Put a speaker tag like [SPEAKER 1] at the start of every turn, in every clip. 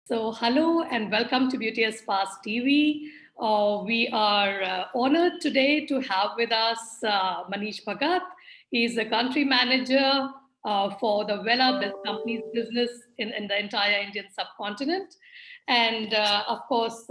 [SPEAKER 1] So, hello and welcome to Beauty as Fast TV. We are honored today to have with us Manish Bhagat. He is the country manager for the Vela company's business in the entire Indian subcontinent. And of course,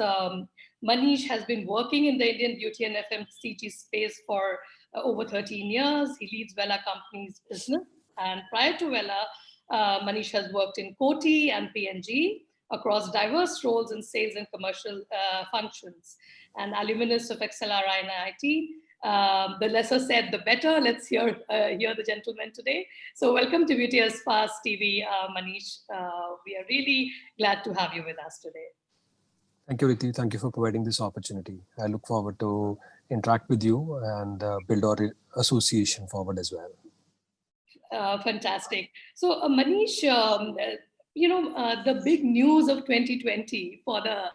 [SPEAKER 1] Manish has been working in the Indian beauty and FMCG space for over 13 years. He leads Vela company's business. And prior to Vela, Manish has worked in Coty and P&G across diverse roles in sales and commercial functions. And alumnus of XLRI and IIT. The lesser said, the better. Let's hear the gentleman today. So, welcome to Beauty as Fast TV, Manish. We are really glad to have you with us today.
[SPEAKER 2] Thank you, Riti. Thank you for providing this opportunity. I look forward to interact with you and build our association forward as well.
[SPEAKER 1] Fantastic. So, Manish, the big news of 2020 for the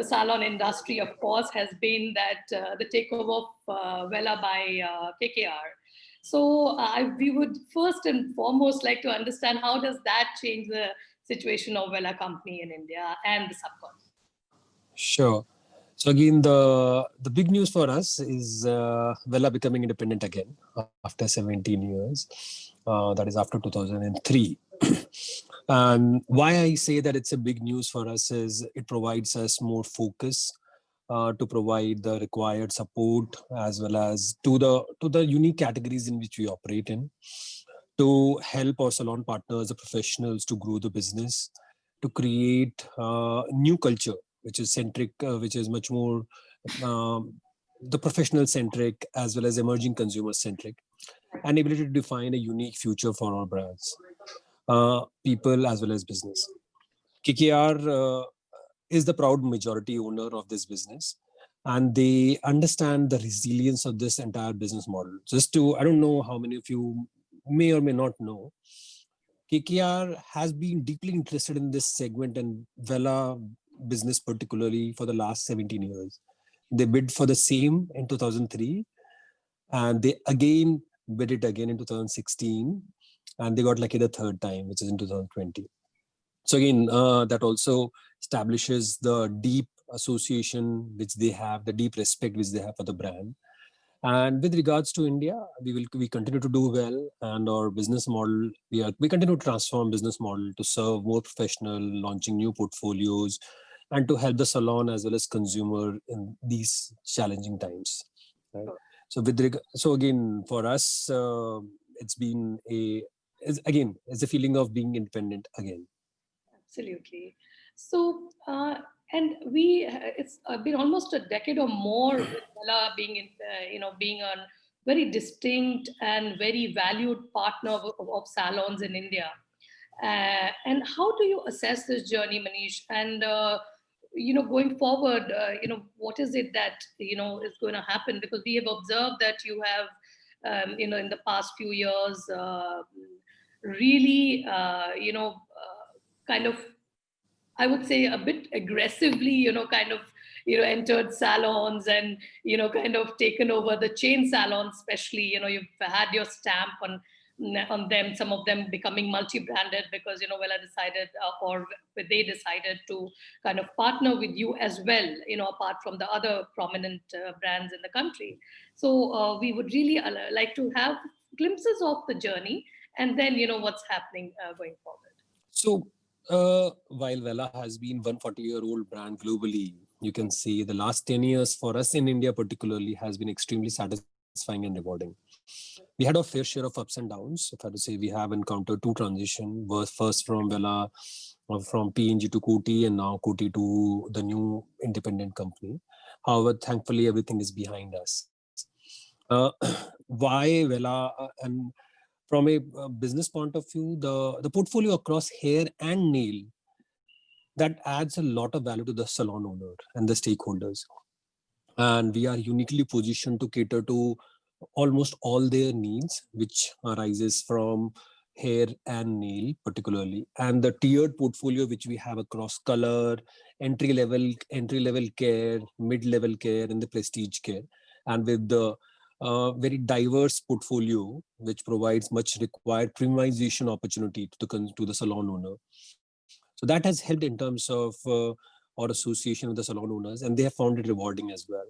[SPEAKER 1] salon industry, of course, has been that the takeover of Vela by KKR. So, we would first and foremost like to understand how does that change the situation of Vela company in India and the subcontinent.
[SPEAKER 2] Sure. So again, the big news for us is Vela becoming independent again after 17 years. That is after 2003. And why I say that it's a big news for us is it provides us more focus to provide the required support as well as to the unique categories in which we operate in, to help our salon partners, the professionals, to grow the business, to create new culture which is centric, which is much more the professional centric as well as emerging consumer centric, and ability to define a unique future for our brands, people as well as business. KKR is the proud majority owner of this business, and they understand the resilience of this entire business model. I don't know how many of you may or may not know, KKR has been deeply interested in this segment and Vela business particularly for the last 17 years. They bid for the same in 2003 and they again bid it again in 2016 and they got lucky the third time, which is in 2020. So again, that also establishes the deep association which they have, the deep respect which they have for the brand. And with regards to India, we continue to do well, and our business model, we continue to transform business model to serve more professional, launching new portfolios, and to help the salon as well as consumer in these challenging times. Right? So again, for us, it's been it's a feeling of being independent again.
[SPEAKER 1] Absolutely. So, and it's been almost a decade or more with Vela being, being a very distinct and very valued partner of salons in India. And how do you assess this journey, Manish? And going forward, what is it that is going to happen? Because we have observed that you have, in the past few years, really, kind of, I would say a bit aggressively, entered salons and, kind of taken over the chain salons, especially, you've had your stamp on them, some of them becoming multi-branded because, Vela decided or they decided to kind of partner with you as well, apart from the other prominent brands in the country. So we would really like to have glimpses of the journey and then, what's happening going forward.
[SPEAKER 2] So while Vela has been 140-year-old brand globally, you can see the last 10 years for us in India particularly has been extremely satisfying and rewarding. We had our fair share of ups and downs. If I had to say, we have encountered two transitions, first from Vela, from P&G to Coty, and now Coty to the new independent company. However, thankfully, everything is behind us. Why Vela? And from a business point of view, the portfolio across hair and nail, that adds a lot of value to the salon owner and the stakeholders. And we are uniquely positioned to cater to almost all their needs, which arises from hair and nail particularly, and the tiered portfolio which we have across color, entry level care, mid-level care, and the prestige care, and with the very diverse portfolio which provides much required premiumization opportunity to the salon owner. So So that has helped in terms of our association with the salon owners, and they have found it rewarding as well.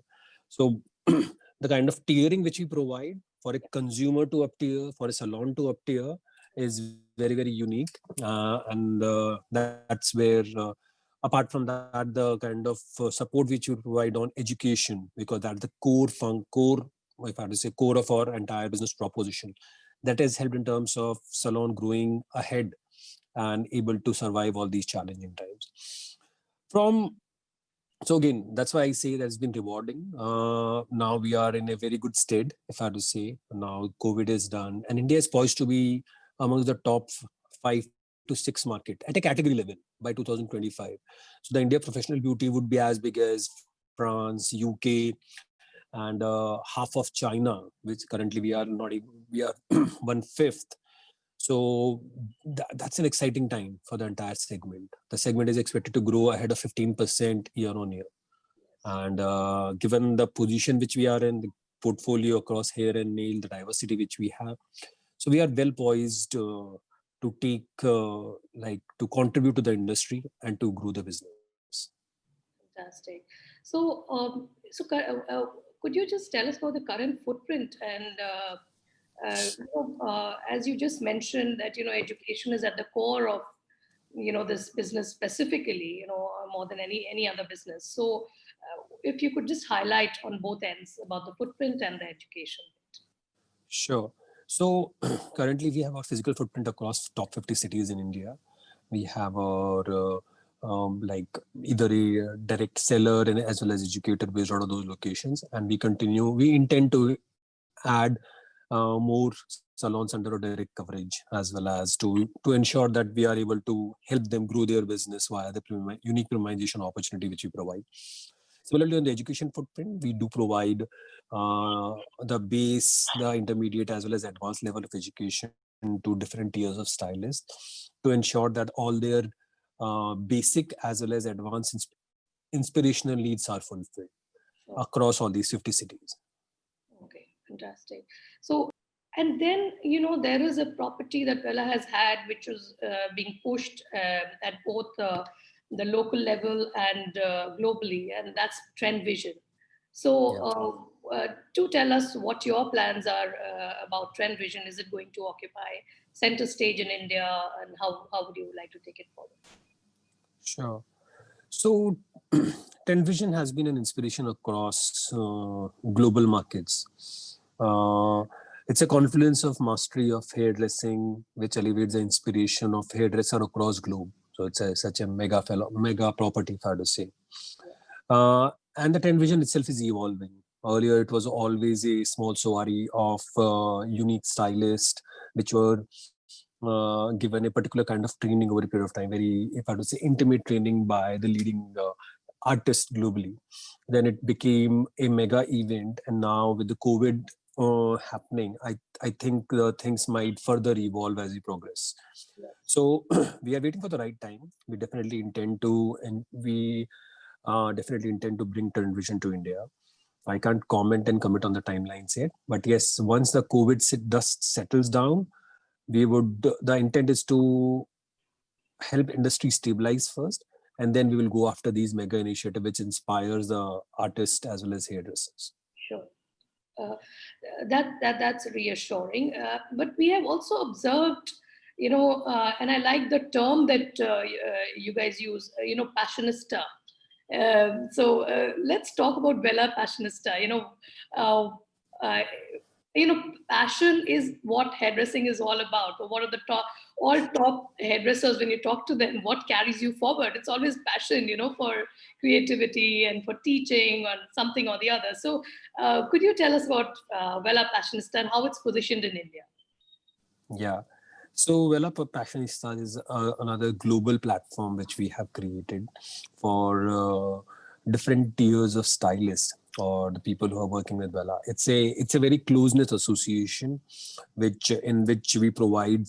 [SPEAKER 2] So the kind of tiering which we provide for a consumer to up-tier, for a salon to up-tier, is very, very unique. And that's where, apart from that, the kind of support which you provide on education, because that's the core, if I have to say, core of our entire business proposition, that has helped in terms of salon growing ahead and able to survive all these challenging times. So again, that's why I say that's been rewarding. Now we are in a very good state, if I have to say. Now COVID is done, and India is poised to be among the top 5 to 6 market at a category level by 2025. So the India professional beauty would be as big as France, UK, and half of China, which currently we are not even, we are 1/5. So that's an exciting time for the entire segment. The segment is expected to grow ahead of 15% year on year. And given the position which we are in, the portfolio across hair and nail, the diversity which we have, so we are well poised to take, to contribute to the industry and to grow the business.
[SPEAKER 1] Fantastic. Could you just tell us about the current footprint and as you just mentioned that education is at the core of this business specifically, more than any other business. So if you could just highlight on both ends about the footprint and the education.
[SPEAKER 2] Sure. So currently we have our physical footprint across top 50 cities in India. We have our either a direct seller and as well as educator based out of those locations, and we intend to add more salons under a direct coverage, as well as to ensure that we are able to help them grow their business via the unique premiumization opportunity which we provide. Similarly, on the education footprint, we do provide the base, the intermediate, as well as advanced level of education to different tiers of stylists to ensure that all their basic as well as advanced inspirational needs are fulfilled across all these 50 cities.
[SPEAKER 1] Okay, fantastic. So, and then, there is a property that Vela has had, which was being pushed at both the local level and globally, and that's Trend Vision. So, do tell us what your plans are about Trend Vision. Is it going to occupy center stage in India, and how would you like to take it forward?
[SPEAKER 2] Sure. So, Trend Vision has been an inspiration across global markets. It's a confluence of mastery of hairdressing, which elevates the inspiration of hairdresser across globe. So it's such a mega property, if I had to say. And the Trend Vision itself is evolving. Earlier, it was always a small soiree of unique stylists, which were given a particular kind of training over a period of time, very, if I had to say, intimate training by the leading artists globally. Then it became a mega event, and now with the COVID happening, I think things might further evolve as we progress. So we are waiting for the right time. We definitely intend to, bring Trend Vision to India. I can't comment and commit on the timelines yet, but yes, once the COVID dust settles down, the intent is to help industry stabilize first, and then we will go after these mega initiative which inspires the artists as well as hairdressers.
[SPEAKER 1] Sure. That's reassuring. But we have also observed, and I like the term that you guys use, passionista. So let's talk about Vela Passionista. Passion is what hairdressing is all about. Or what are the top hairdressers, when you talk to them, what carries you forward? It's always passion, for creativity and for teaching or something or the other. So could you tell us about Vela Passionista and how it's positioned in India?
[SPEAKER 2] Yeah. So Vela Passionista is another global platform which we have created for different tiers of stylists or the people who are working with Vela. It's a very close-knit association in which we provide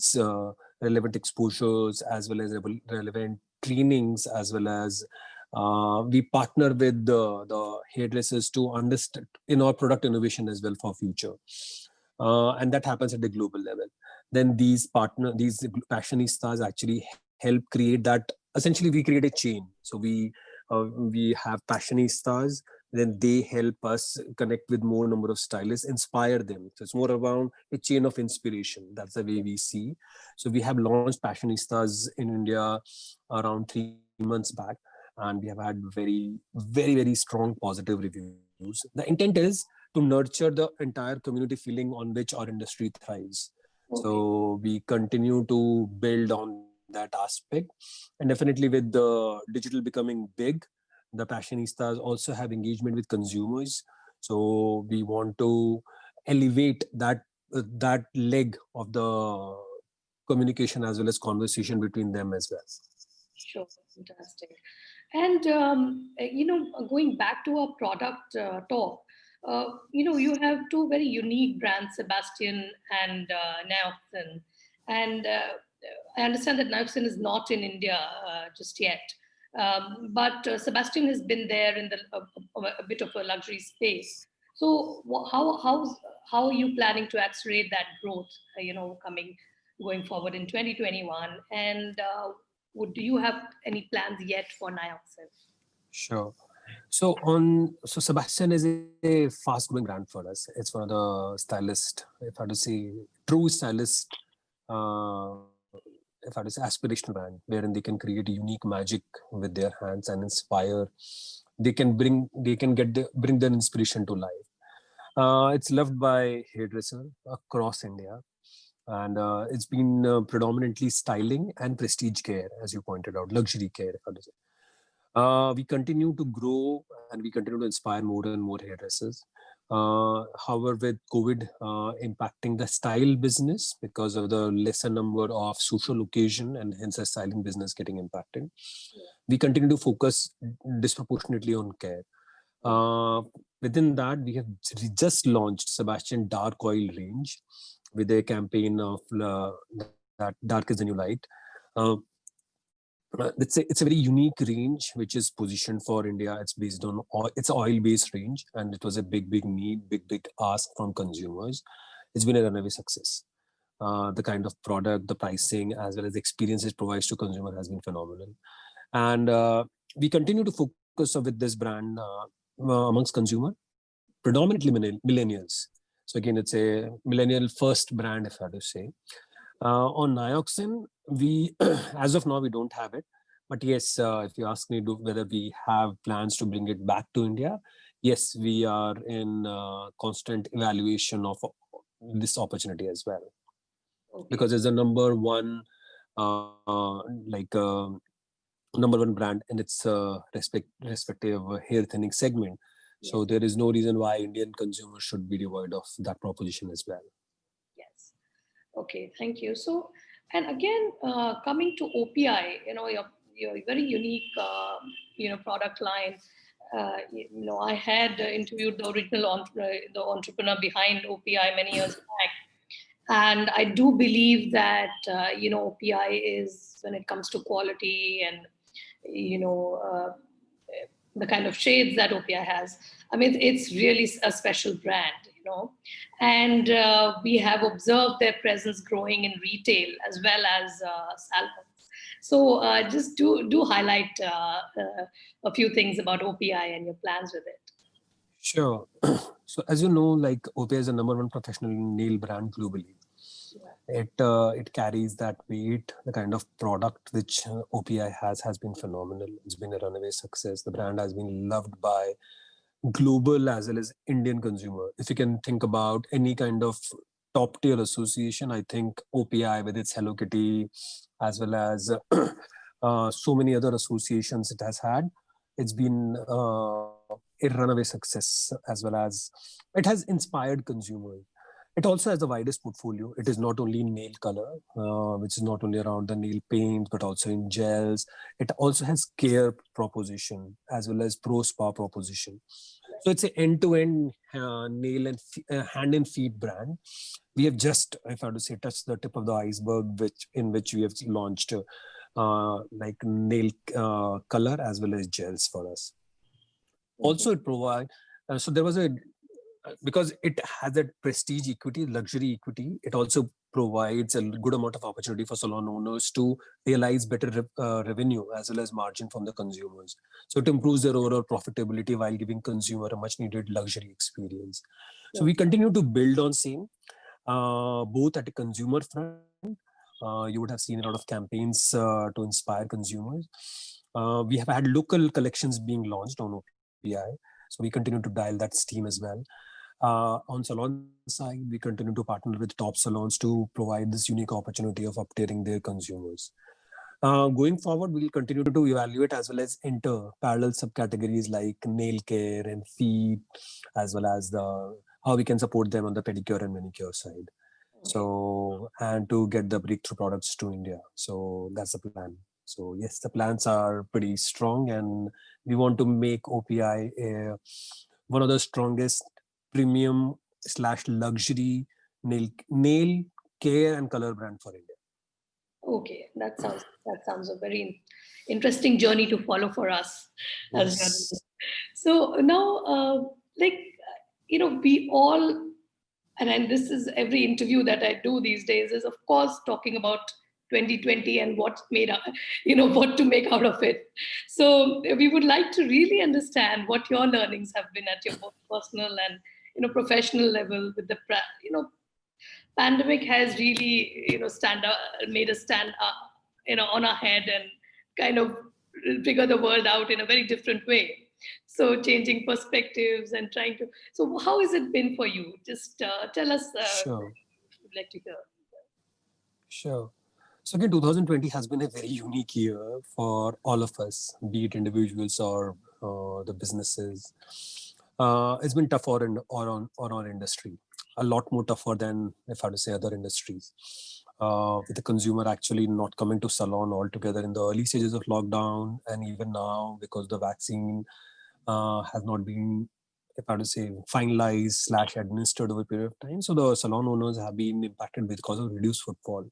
[SPEAKER 2] relevant exposures as well as relevant trainings, as well as we partner with the hairdressers to understand in our product innovation as well for future. And that happens at the global level. Then these passionistas actually help create that essentially we create a chain. So we have fashionistas, then they help us connect with more number of stylists, inspire them. So it's more around a chain of inspiration. That's the way we see. So we have launched fashionistas in India around 3 months back, and we have had very strong positive reviews. The intent is to nurture the entire community feeling on which our industry thrives.
[SPEAKER 1] Okay.
[SPEAKER 2] So we continue to build on that aspect, and definitely with the digital becoming big, the fashionistas also have engagement with consumers. So we want to elevate that leg of the communication as well as conversation between them as well.
[SPEAKER 1] Sure, fantastic. And going back to our product talk, you have two very unique brands, Sebastian and Naoxen. And I understand that Naoxen is not in India just yet. But Sebastian has been there in a bit of a luxury space. So how are you planning to accelerate that growth, going forward in 2021? And do you have any plans yet for Nioxin?
[SPEAKER 2] Sure. So Sebastian is a fast growing brand for us. It's one of the stylist, if I had to say, true stylist, if I had to say, aspirational brand, wherein they can create unique magic with their hands and inspire. They can bring their inspiration to life. It's loved by hairdressers across India, and it's been predominantly styling and prestige care, as you pointed out, luxury care, if I had to say. We continue to grow and we continue to inspire more and more hairdressers. However, with COVID impacting the style business because of the lesser number of social occasion and hence the styling business getting impacted, we continue to focus disproportionately on care. Within that, we have just launched Sebastian Dark Oil range with a campaign of that dark is the new light. It's a very unique range which is positioned for India. It's based on oil, it's an oil-based range, and it was a big need, big ask from consumers. It's been a runaway success. The kind of product, the pricing, as well as the experience it provides to consumer has been phenomenal. And we continue to focus with this brand amongst consumer, predominantly millennials. So again, it's a millennial first brand, if I had to say. On Nioxin, we as of now we don't have it, but yes, if you ask me whether we have plans to bring it back to India, yes, we are in constant evaluation of this opportunity as well.
[SPEAKER 1] Okay.
[SPEAKER 2] Because it's a number one brand in its respective hair thinning segment. So there is no reason why Indian consumers should be devoid of that proposition as well.
[SPEAKER 1] Yes. Okay, thank you. So, and again, coming to OPI, your very unique, product line. I had interviewed the original the entrepreneur behind OPI many years back, and I do believe that OPI is, when it comes to quality and the kind of shades that OPI has. I mean, it's really a special brand. And we have observed their presence growing in retail as well as salons. So just do highlight a few things about OPI and your plans with it.
[SPEAKER 2] Sure. So as you know, like OPI is the number one professional nail brand globally. It carries that weight. The kind of product which OPI has been phenomenal. It's been a runaway success. The brand has been loved by global as well as Indian consumer. If you can think about any kind of top tier association, I think OPI with its Hello Kitty as well as so many other associations it has had, it's been a runaway success, as well as it has inspired consumers. It also has the widest portfolio. It is not only in nail color, which is not only around the nail paint, but also in gels. It also has care proposition as well as pro spa proposition. So it's an end-to-end nail and hand and feet brand. We have just, if I have to say, touched the tip of the iceberg, in which we have launched like nail color as well as gels for us. Also, it provides. So there was a because it has that prestige equity, luxury equity, it also provides a good amount of opportunity for salon owners to realize better revenue as well as margin from the consumers. So it improves their overall profitability while giving consumer a much needed luxury experience. So we continue to build on same, both at a consumer front. You would have seen a lot of campaigns to inspire consumers. We have had local collections being launched on OPI. So we continue to dial that steam as well. On salon side, we continue to partner with top salons to provide this unique opportunity of updating their consumers. Going forward, we'll continue to evaluate as well as enter parallel subcategories like nail care and feet, as well as how we can support them on the pedicure and manicure side. So, and to get the breakthrough products to India. So that's the plan. So yes, the plans are pretty strong, and we want to make OPI one of the strongest premium / luxury nail care and color brand for India.
[SPEAKER 1] Okay, that sounds a very interesting journey to follow for us as well.
[SPEAKER 2] Yes.
[SPEAKER 1] So now, we all, and this is every interview that I do these days is of course talking about 2020 and what made what to make out of it. So we would like to really understand what your learnings have been at your both personal and professional level with the pandemic has really made us stand up on our head and kind of figure the world out in a very different way, so changing perspectives and trying to, so how has it been for you? Just tell us.
[SPEAKER 2] Sure.
[SPEAKER 1] Would like to hear.
[SPEAKER 2] Sure. So again, 2020 has been a very unique year for all of us, be it individuals or the businesses. It's been tough on our industry, a lot more tougher than, if I had to say, other industries. With the consumer actually not coming to salon altogether in the early stages of lockdown, and even now because the vaccine has not been, if I had to say, finalized / administered over a period of time. So the salon owners have been impacted because of reduced footfall.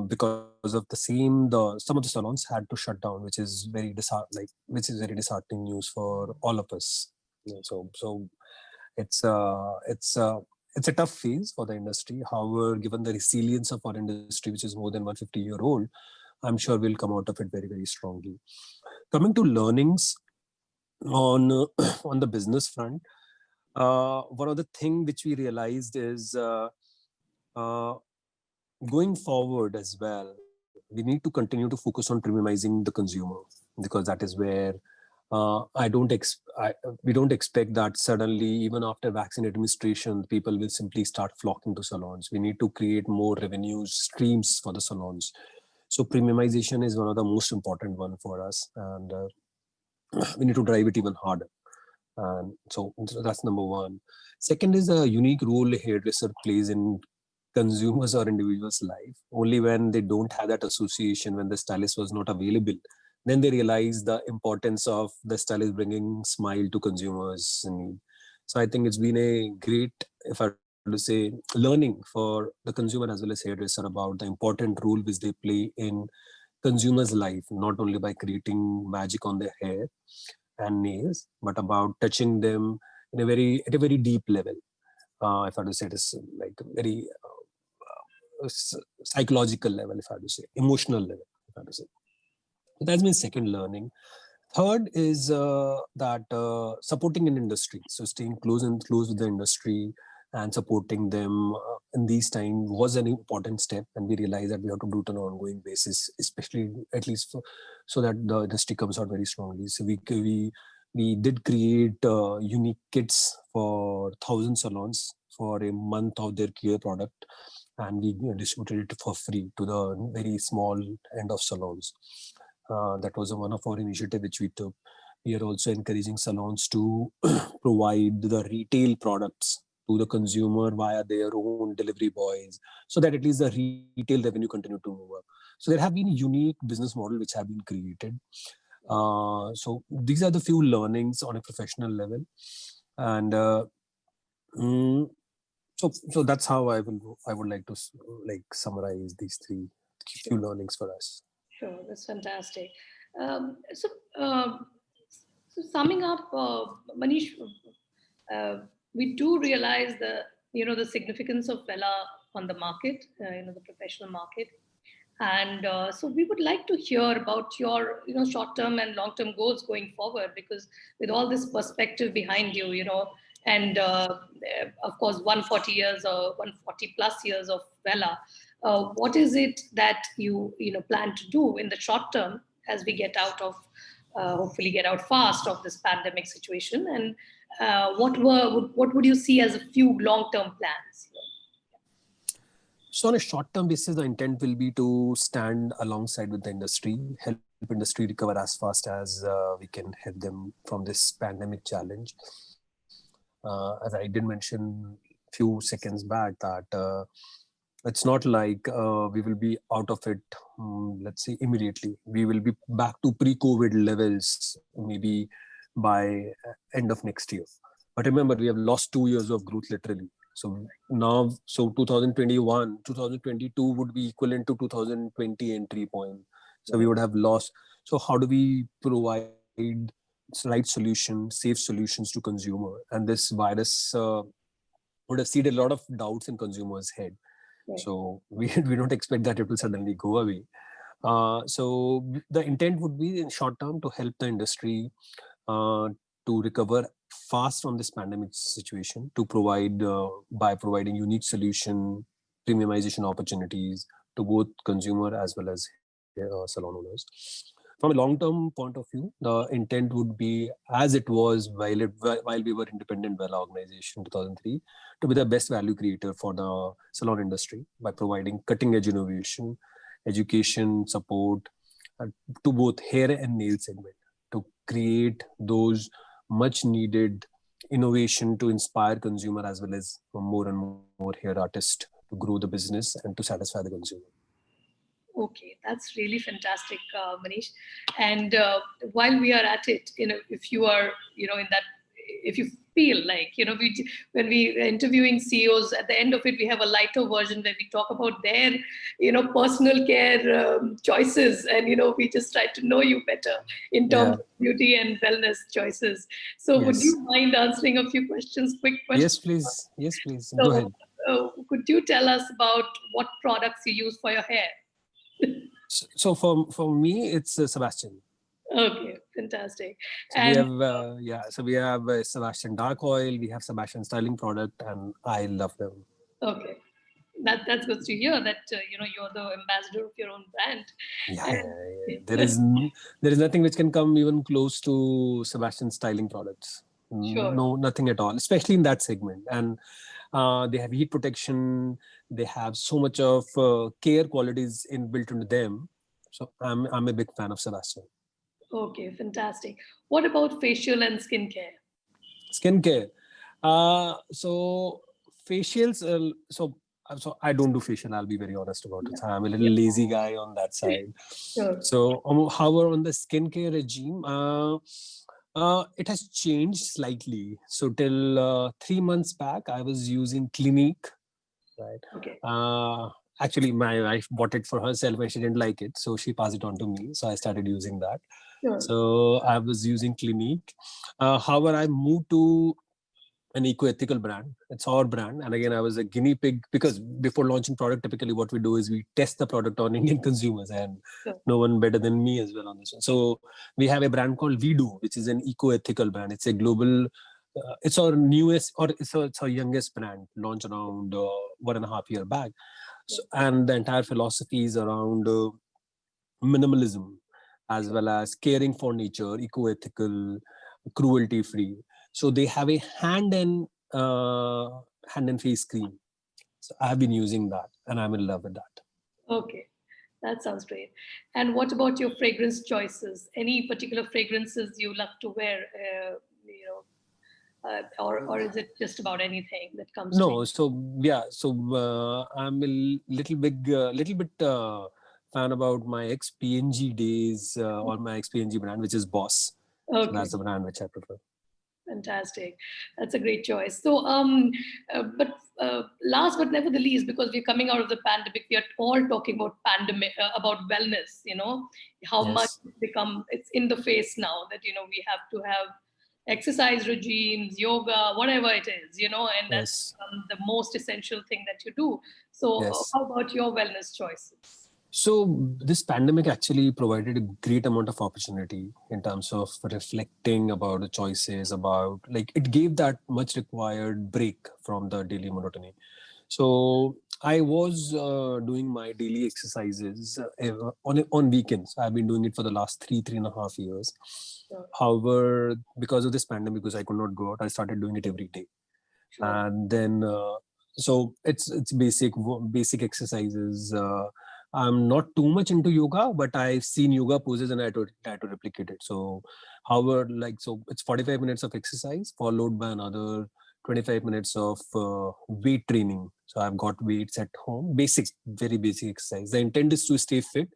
[SPEAKER 2] Because of the same, some of the salons had to shut down, which is very disheartening news for all of us. So it's a tough phase for the industry. However, given the resilience of our industry, which is more than 150-year old, I'm sure we'll come out of it very, very strongly. Coming to learnings on on the business front, one of the things which we realized is going forward as well, we need to continue to focus on premiumizing the consumer, because that is where we don't expect that suddenly, even after vaccine administration, people will simply start flocking to salons. We need to create more revenue streams for the salons. So premiumization is one of the most important one for us, and we need to drive it even harder. And so that's number one. Second is a unique role a hairdresser plays in consumers or individuals' life. Only when they don't have that association, when the stylist was not available, then they realize the importance of the stylist bringing smile to consumers' need. So I think it's been a great, if I were to say, learning for the consumer as well as hairdresser about the important role which they play in consumers' life, not only by creating magic on their hair and nails, but about touching them at a very deep level. If I were to say, it is like very psychological level, if I have to say, emotional level, if I have to say. So that's been second learning. Third is that supporting an industry, so staying close with the industry and supporting them in these times was an important step, and we realized that we have to do it on an ongoing basis, especially at least so that the industry comes out very strongly. So we did create unique kits for 1,000 salons for a month of their care product, and we distributed it for free to the very small end of salons. That was one of our initiative which we took. We are also encouraging salons to provide the retail products to the consumer via their own delivery boys, so that at least the retail revenue continue to move up. So there have been unique business model which have been created. So these are the few learnings on a professional level, and so that's how I would like to summarize these few learnings for us.
[SPEAKER 1] Sure, that's fantastic. So, summing up, Manish, we do realize the significance of Vela on the market, the professional market. And so we would like to hear about your, short-term and long-term goals going forward, because with all this perspective behind you, and of course, 140 years or 140 plus years of Vela, what is it that you plan to do in the short term as we get out of, hopefully get out fast of this pandemic situation, and what would you see as a few long-term plans?
[SPEAKER 2] So on a short-term basis, the intent will be to stand alongside with the industry, help industry recover as fast as we can help them from this pandemic challenge. As I did mention a few seconds back, that it's not like we will be out of it, let's say, immediately. We will be back to pre-COVID levels maybe by end of next year. But remember, we have lost 2 years of growth literally. So now, 2021, 2022 would be equivalent to 2020 entry point. So we would have lost. So how do we provide right solutions, safe solutions to consumer? And this virus would have seeded a lot of doubts in consumers' head. Right. So we don't expect that it will suddenly go away. So the intent would be in short term to help the industry to recover fast from this pandemic situation, to provide by providing unique solution, premiumization opportunities to both consumer as well as salon owners. From a long-term point of view, the intent would be, as it was while we were independent Vela organization in 2003, to be the best value creator for the salon industry by providing cutting-edge innovation, education, support to both hair and nail segment, to create those much needed innovation to inspire consumer as well as more and more hair artists to grow the business and to satisfy the consumer.
[SPEAKER 1] Okay, that's really fantastic, Manish. And while we are at it, if you are, in that, if you feel like, when we are interviewing CEOs, at the end of it, we have a lighter version where we talk about their, personal care choices, and, we just try to know you better in terms of beauty and wellness choices. So would you mind answering a few questions, quick questions?
[SPEAKER 2] Yes, please. Yes, please.
[SPEAKER 1] So,
[SPEAKER 2] go ahead.
[SPEAKER 1] Could you tell us about what products you use for your hair?
[SPEAKER 2] So for me, it's Sebastian.
[SPEAKER 1] Okay, fantastic.
[SPEAKER 2] So we have Sebastian Dark Oil, we have Sebastian Styling Product, and I love them.
[SPEAKER 1] Okay, that's good to hear that you're the ambassador of your own brand.
[SPEAKER 2] Yeah. There is nothing which can come even close to Sebastian Styling Products.
[SPEAKER 1] Sure.
[SPEAKER 2] No, nothing at all, especially in that segment. And they have heat protection. They have so much of care qualities built into them. So I'm a big fan of Sebastian.
[SPEAKER 1] Okay, fantastic. What about facial and skincare?
[SPEAKER 2] Skincare. So facials. So I don't do facial. I'll be very honest about it. I'm a little lazy guy on that side.
[SPEAKER 1] Sure.
[SPEAKER 2] So however, on the skincare regime, it has changed slightly. So till 3 months back, I was using Clinique, right?
[SPEAKER 1] Okay.
[SPEAKER 2] Actually, my wife bought it for herself and she didn't like it, so she passed it on to me. So I started using that.
[SPEAKER 1] Sure.
[SPEAKER 2] So I was using Clinique. However, I moved to an eco-ethical brand. It's our brand. And again, I was a guinea pig, because before launching product, typically what we do is we test the product on Indian consumers, and no one better than me as well on this one. So we have a brand called Vido, which is an eco-ethical brand. It's a global, it's our newest, or it's our youngest brand, launched around 1.5 years back. So, and the entire philosophy is around minimalism, as well as caring for nature, eco-ethical, cruelty-free. So they have a hand and face cream. So I've been using that, and I'm in love with that.
[SPEAKER 1] Okay, that sounds great. And what about your fragrance choices? Any particular fragrances you love to wear? Or is it just about anything that comes?
[SPEAKER 2] No, so I'm a little bit fan about my ex-P&G days, or my ex-P&G brand, which is Boss.
[SPEAKER 1] Okay.
[SPEAKER 2] So that's the brand which I prefer.
[SPEAKER 1] Fantastic. That's a great choice. So, but last but never the least, because we're coming out of the pandemic, we are all talking about about wellness, how much it's in the face now that, we have to have exercise regimes, yoga, whatever it is, and that's
[SPEAKER 2] Yes.
[SPEAKER 1] the most essential thing that you do. So
[SPEAKER 2] Yes.
[SPEAKER 1] how about your wellness choices?
[SPEAKER 2] So this pandemic actually provided a great amount of opportunity in terms of reflecting about the choices, about like it gave that much required break from the daily monotony. So I was doing my daily exercises on weekends. I've been doing it for the last 3.5 years.
[SPEAKER 1] Sure.
[SPEAKER 2] However, because of this pandemic, because I could not go out, I started doing it every day.
[SPEAKER 1] Sure.
[SPEAKER 2] And then so it's basic exercises. I'm not too much into yoga, but I've seen yoga poses and I try to replicate it. So however, like, so it's 45 minutes of exercise followed by another 25 minutes of weight training. So I've got weights at home, basic, very basic exercise. The intent is to stay fit.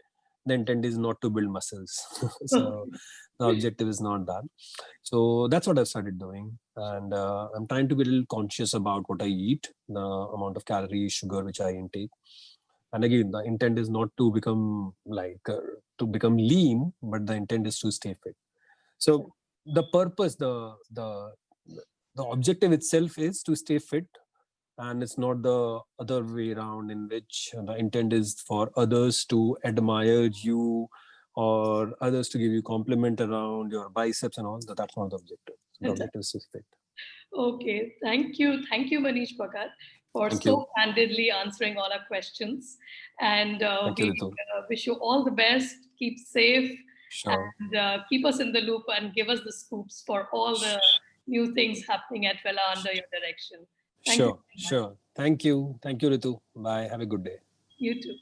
[SPEAKER 2] The intent is not to build muscles. So the objective is not that. So that's what I've started doing. And I'm trying to be a little conscious about what I eat, the amount of calories, sugar which I intake. And again, the intent is not to become to become lean, but the intent is to stay fit. So the purpose, the objective itself is to stay fit, and it's not the other way around, in which the intent is for others to admire you or others to give you compliment around your biceps and all. That's not the objective. The objective is to fit.
[SPEAKER 1] Okay, thank you. Thank you, Manish Bhagat, for
[SPEAKER 2] Thank
[SPEAKER 1] so
[SPEAKER 2] you.
[SPEAKER 1] candidly answering all our questions. And
[SPEAKER 2] Thank you,
[SPEAKER 1] we
[SPEAKER 2] Ritu.
[SPEAKER 1] wish you all the best. Keep safe
[SPEAKER 2] Sure.
[SPEAKER 1] and keep us in the loop and give us the scoops for all the new things happening at Vela under your direction. Thank you
[SPEAKER 2] Sure.
[SPEAKER 1] so much.
[SPEAKER 2] Sure. Thank you. Thank you, Ritu. Bye. Have a good day.
[SPEAKER 1] You too.